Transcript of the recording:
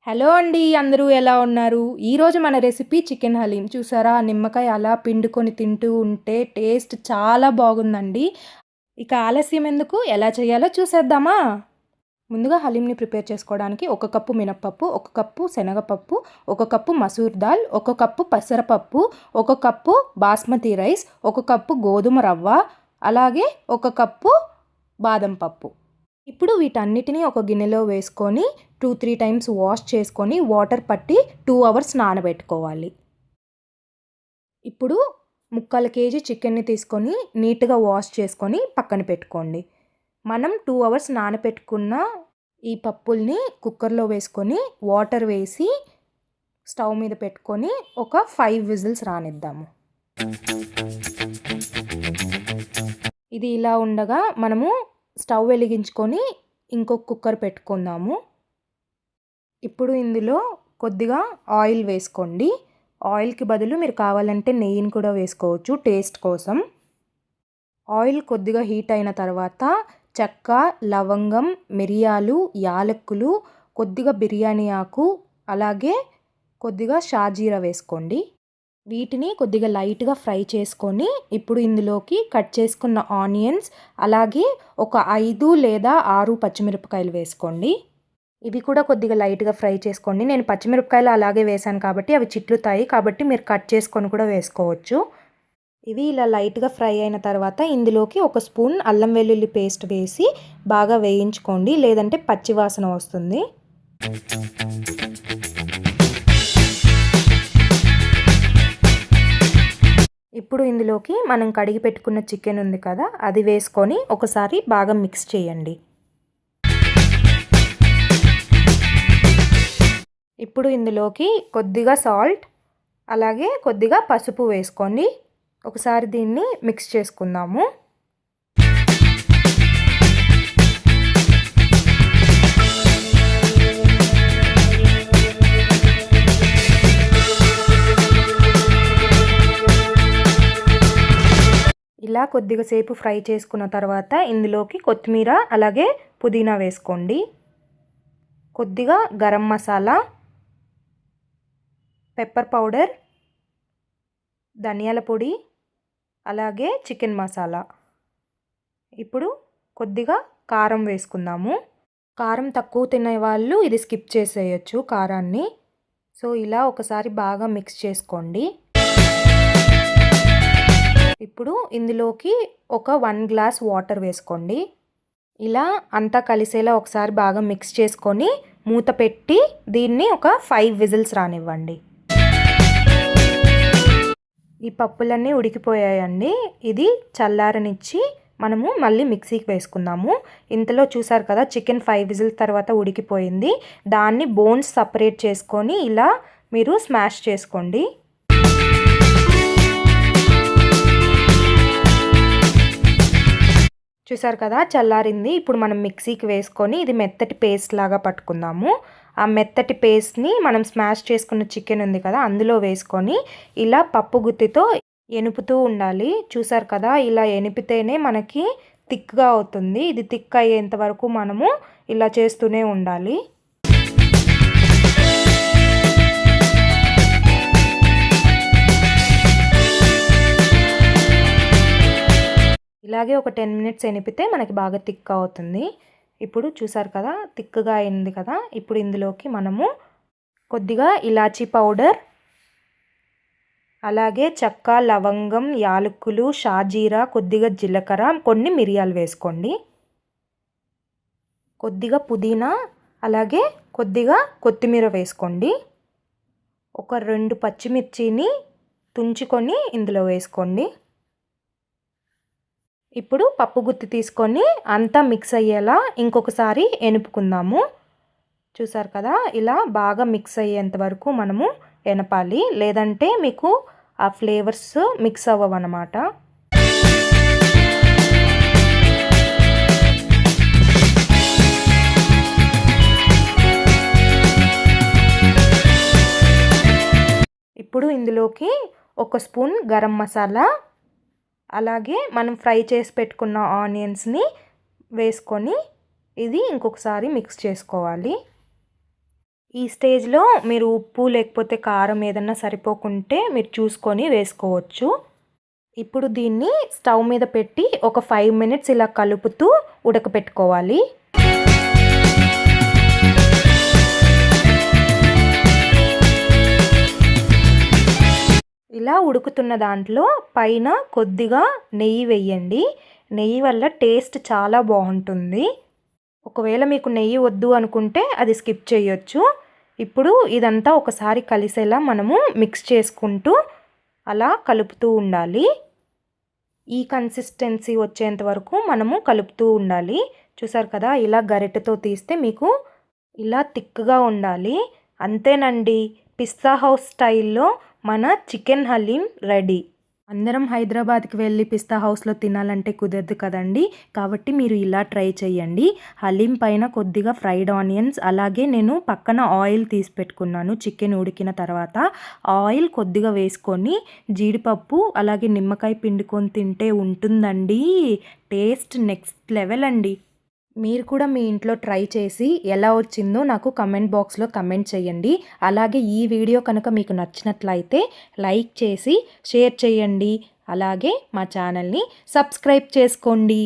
Hello అండి. అందరూ ఎలా ఉన్నారు? ఈరోజు మన రెసిపీ చికెన్ హలీం. చూసారా? నిమ్మకాయ అలా పిండుకొని తింటూ ఉంటే టేస్ట్ చాలా బాగుందండి. ఇక ఆలస్యం ఎందుకు? ఎలా చేయాలో చూసేద్దామా? ముందుగా హలీంని ప్రిపేర్ చేసుకోవడానికి 1 కప్పు మినపప్పు, 1 కప్పు శనగపప్పు, 1 కప్పు మసూర్ దాల్, 1 కప్పు పెసరపప్పు, 1 కప్పు బాస్మతి రైస్, 1 కప్పు గోధుమ రవ్వ, అలాగే 1 కప్పు బాదం పప్పు. ఇప్పుడు వీటన్నిటిని ఒక గిన్నెలో వేసుకొని 2-3 టైమ్స్ వాష్ చేసుకొని వాటర్ పట్టి 2 అవర్స్ నానబెట్టుకోవాలి. ఇప్పుడు ముక్కాలు కేజీ చికెన్ని తీసుకొని నీట్గా వాష్ చేసుకొని పక్కన పెట్టుకోండి. మనం 2 అవర్స్ నానబెట్టుకున్న ఈ పప్పుల్ని కుక్కర్లో వేసుకొని వాటర్ వేసి స్టవ్ మీద పెట్టుకొని ఒక 5 విజిల్స్ రానిద్దాము. ఇది ఇలా ఉండగా మనము స్టవ్ వెలిగించుకొని ఇంకొక కుక్కర్ పెట్టుకుందాము. ఇప్పుడు ఇందులో కొద్దిగా ఆయిల్ వేసుకోండి. ఆయిల్కి బదులు మీరు కావాలంటే నెయ్యిని కూడా వేసుకోవచ్చు టేస్ట్ కోసం. ఆయిల్ కొద్దిగా హీట్ అయిన తర్వాత చెక్క, లవంగం, మిరియాలు, యాలక్కులు, కొద్దిగా బిర్యానీ ఆకు, అలాగే కొద్దిగా షాజీరా వేసుకోండి. వీటిని కొద్దిగా లైట్గా ఫ్రై చేసుకొని ఇప్పుడు ఇందులోకి కట్ చేసుకున్న ఆనియన్స్, అలాగే ఒక 5 లేదా 6 పచ్చిమిరపకాయలు వేసుకోండి. ఇవి కూడా కొద్దిగా లైట్గా ఫ్రై చేసుకోండి. నేను పచ్చిమిరపకాయలు అలాగే వేసాను కాబట్టి అవి చిట్లుతాయి, కాబట్టి మీరు కట్ చేసుకొని కూడా వేసుకోవచ్చు. ఇవి ఇలా లైట్గా ఫ్రై అయిన తర్వాత ఇందులోకి 1 స్పూన్ అల్లం వెల్లుల్లి పేస్ట్ వేసి బాగా వేయించుకోండి, లేదంటే పచ్చి వాసన వస్తుంది. ఇప్పుడు ఇందులోకి మనం కడిగి పెట్టుకున్న చికెన్ ఉంది కదా, అది వేసుకొని ఒకసారి బాగా మిక్స్ చేయండి. ఇప్పుడు ఇందులోకి కొద్దిగా సాల్ట్, అలాగే కొద్దిగా పసుపు వేసుకోండి. ఒకసారి దీన్ని మిక్స్ చేసుకుందాము. ఇలా కొద్దిగా సేపు ఫ్రై చేసుకున్న తర్వాత ఇందులోకి కొత్తిమీర, అలాగే పుదీనా వేసుకోండి. కొద్దిగా గరం మసాలా, పెప్పర్ పౌడర్, ధనియాల పొడి, అలాగే చికెన్ మసాలా. ఇప్పుడు కొద్దిగా కారం వేసుకుందాము. కారం తక్కువ తినే వాళ్ళు ఇది స్కిప్ చేసేయచ్చు కారాన్ని. సో ఇలా ఒకసారి బాగా మిక్స్ చేసుకోండి. ఇప్పుడు ఇందులోకి ఒక 1 గ్లాస్ వాటర్ వేసుకోండి. ఇలా అంతా కలిసేలా ఒకసారి బాగా మిక్స్ చేసుకొని మూత పెట్టి దీన్ని ఒక 5 విజిల్స్ రానివ్వండి. ఈ పప్పులన్నీ ఉడికిపోయాయండి. ఇది చల్లారనిచ్చి మనము మళ్ళీ మిక్సీకి వేసుకుందాము. ఇంతలో చూసారు కదా, చికెన్ 5 విజిల్స్ తర్వాత ఉడికిపోయింది. దాన్ని బోన్స్ సపరేట్ చేసుకొని ఇలా మీరు స్మాష్ చేసుకోండి. చూసారు కదా, చల్లారింది. ఇప్పుడు మనం మిక్సీకి వేసుకొని ఇది మెత్తటి పేస్ట్ లాగా పట్టుకుందాము. ఆ మెత్తటి పేస్ట్ని మనం స్మాష్ చేసుకున్న చికెన్ ఉంది కదా, అందులో వేసుకొని ఇలా పప్పు గుత్తితో ఎనుపుతూ ఉండాలి. చూసారు కదా, ఇలా ఎనిపితేనే మనకి థిక్గా అవుతుంది. ఇది థిక్ అయ్యేంత వరకు మనము ఇలా చేస్తూనే ఉండాలి. ఇలాగే ఒక 10 మినిట్స్ ఎనిపితే మనకి బాగా థిక్ అవుతుంది. ఇప్పుడు చూసారు కదా, థిక్గా అయింది కదా. ఇప్పుడు ఇందులోకి మనము కొద్దిగా ఇలాచీ పౌడర్, అలాగే చెక్క, లవంగం, యాలక్కులు, షాజీరా, కొద్దిగా జీలకర్ర, కొన్ని మిరియాలు వేసుకోండి. కొద్దిగా పుదీనా, అలాగే కొద్దిగా కొత్తిమీర వేసుకోండి. ఒక 2 పచ్చిమిర్చిని తుంచుకొని ఇందులో వేసుకోండి. ఇప్పుడు పప్పు గుత్తి తీసుకొని అంతా మిక్స్ అయ్యేలా ఇంకొకసారి ఎనుపుకుందాము. చూసారు కదా, ఇలా బాగా మిక్స్ అయ్యేంత వరకు మనము ఎనపాలి, లేదంటే మీకు ఆ ఫ్లేవర్స్ మిక్స్ అవ్వవన్నమాట. ఇప్పుడు ఇందులోకి 1 స్పూన్ గరం మసాలా, అలాగే మనం ఫ్రై చేసి పెట్టుకున్న ఆనియన్స్ని వేసుకొని ఇది ఇంకొకసారి మిక్స్ చేసుకోవాలి. ఈ స్టేజ్లో మీరు ఉప్పు లేకపోతే కారం ఏదన్నా సరిపోకుంటే మీరు చూసుకొని వేసుకోవచ్చు. ఇప్పుడు దీన్ని స్టవ్ మీద పెట్టి ఒక 5 మినిట్స్ ఇలా కలుపుతూ ఉడకపెట్టుకోవాలి. ఇలా ఉడుకుతున్న దాంట్లో పైన కొద్దిగా నెయ్యి వేయండి. నెయ్యి వల్ల టేస్ట్ చాలా బాగుంటుంది. ఒకవేళ మీకు నెయ్యి వద్దు అనుకుంటే అది స్కిప్ చేయొచ్చు. ఇప్పుడు ఇదంతా ఒకసారి కలిసేలా మనము మిక్స్ చేసుకుంటూ అలా కలుపుతూ ఉండాలి. ఈ కన్సిస్టెన్సీ వచ్చేంత వరకు మనము కలుపుతూ ఉండాలి. చూసారు కదా, ఇలా గరిటెతో తీస్తే మీకు ఇలా థిక్గా ఉండాలి. అంతేనండి, పిస్తా హౌస్ స్టైల్లో మన చికెన్ హలీం రెడీ. అందరం హైదరాబాద్కి వెళ్ళి పిస్తా హౌస్లో తినాలంటే కుదరదు కదండి. కాబట్టి మీరు ఇలా ట్రై చేయండి. హలీం పైన కొద్దిగా ఫ్రైడ్ ఆనియన్స్, అలాగే నేను పక్కన ఆయిల్ తీసి పెట్టుకున్నాను. చికెన్ ఉడికిన తర్వాత ఆయిల్ కొద్దిగా వేసుకొని జీడిపప్పు అలాగే నిమ్మకాయ పిండుకొని తింటే ఉంటుందండి టేస్ట్ నెక్స్ట్ లెవెల్ అండి. మీరు కూడా మీ ఇంట్లో ట్రై చేసి ఎలా వచ్చిందో నాకు కమెంట్ బాక్స్లో కమెంట్ చేయండి. అలాగే ఈ వీడియో కనుక మీకు నచ్చినట్లయితే లైక్ చేసి షేర్ చేయండి. అలాగే మా ఛానల్ని సబ్స్క్రైబ్ చేసుకోండి.